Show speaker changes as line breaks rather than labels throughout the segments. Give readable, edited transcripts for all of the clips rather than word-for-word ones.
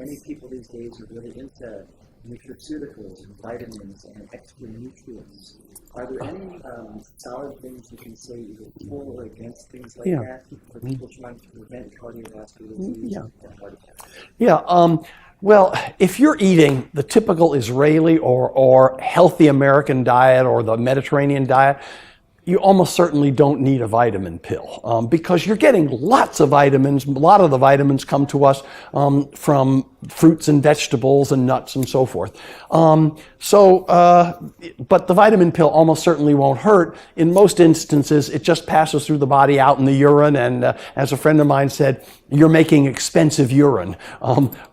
many people these days are really into nutraceuticals and vitamins and extra nutrients. Are there any solid things you can say either for or against things like that for people trying to prevent cardiovascular disease and heart attack?
Well, if you're eating the typical Israeli or healthy American diet or the Mediterranean diet, you almost certainly don't need a vitamin pill because you're getting lots of vitamins. A lot of the vitamins come to us from fruits and vegetables and nuts and so forth. But the vitamin pill almost certainly won't hurt. In most instances, it just passes through the body out in the urine, and as a friend of mine said, you're making expensive urine.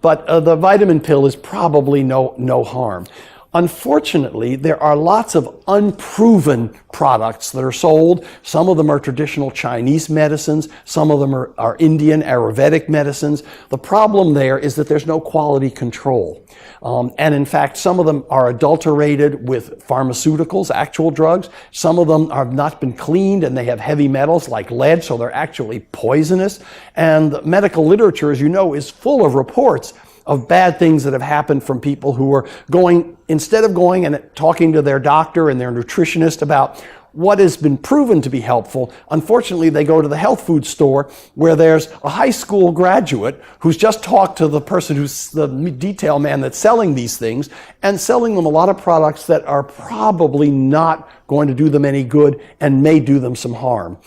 But the vitamin pill is probably no harm. Unfortunately, there are lots of unproven products that are sold. Some of them are traditional Chinese medicines. Some of them are Indian Ayurvedic medicines. The problem there is that there's no quality control. And in fact, some of them are adulterated with pharmaceuticals, actual drugs. Some of them have not been cleaned and they have heavy metals like lead, so they're actually poisonous. And the medical literature, as you know, is full of reports of bad things that have happened from people who are going, instead of going and talking to their doctor and their nutritionist about what has been proven to be helpful, unfortunately they go to the health food store where there's a high school graduate who's just talked to the person who's the detail man that's selling these things and selling them a lot of products that are probably not going to do them any good and may do them some harm.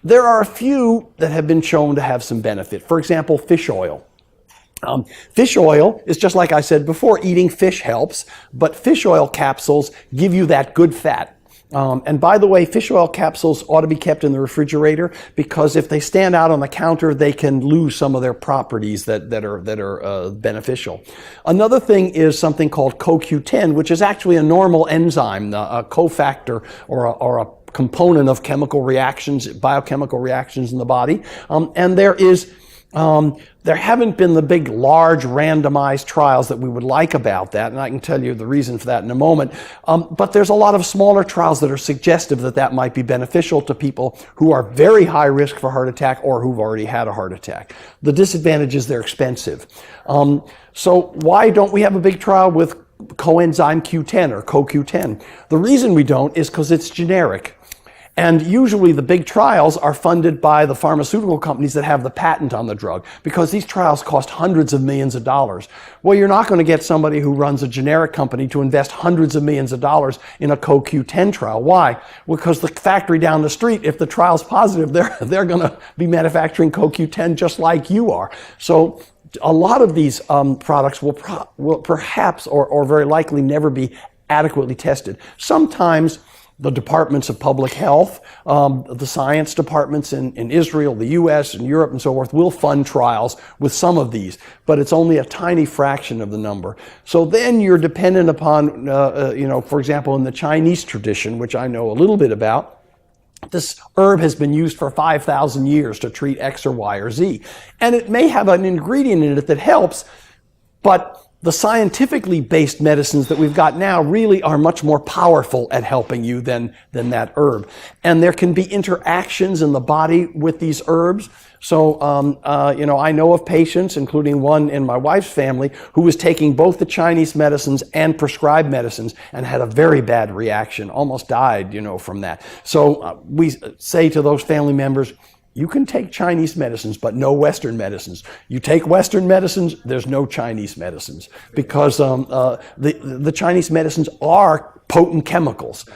There are a few that have been shown to have some benefit. For example, fish oil. Fish oil is just like I said before, eating fish helps, but fish oil capsules give you that good fat. And by the way, fish oil capsules ought to be kept in the refrigerator because if they stand out on the counter, they can lose some of their properties that are beneficial. Another thing is something called CoQ10, which is actually a normal enzyme, a cofactor or a component of chemical reactions, biochemical reactions in the body. And there haven't been the big, large, randomized trials that we would like about that, and I can tell you the reason for that in a moment. But there's a lot of smaller trials that are suggestive that that might be beneficial to people who are very high risk for heart attack or who've already had a heart attack. The disadvantage is they're expensive. So why don't we have a big trial with coenzyme Q10 or CoQ10? The reason we don't is because it's generic. And usually the big trials are funded by the pharmaceutical companies that have the patent on the drug because these trials cost hundreds of millions of dollars. Well, you're not going to get somebody who runs a generic company to invest hundreds of millions of dollars in a CoQ10 trial. Why? Because the factory down the street, if the trial's positive, they're going to be manufacturing CoQ10 just like you are. So a lot of these products will perhaps or very likely never be adequately tested. Sometimes the departments of public health, the science departments in Israel, the US, and Europe, and so forth will fund trials with some of these, but it's only a tiny fraction of the number. So then you're dependent upon, for example, in the Chinese tradition, which I know a little bit about, this herb has been used for 5,000 years to treat X or Y or Z. And it may have an ingredient in it that helps, but the scientifically based medicines that we've got now really are much more powerful at helping you than that herb. And there can be interactions in the body with these herbs. So, I know of patients, including one in my wife's family, who was taking both the Chinese medicines and prescribed medicines and had a very bad reaction, almost died, from that. So we say to those family members, you can take Chinese medicines, but no Western medicines. You take Western medicines, there's no Chinese medicines because the Chinese medicines are potent chemicals,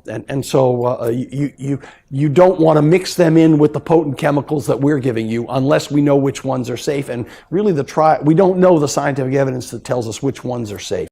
and so you don't want to mix them in with the potent chemicals that we're giving you unless we know which ones are safe. And really, we don't know the scientific evidence that tells us which ones are safe.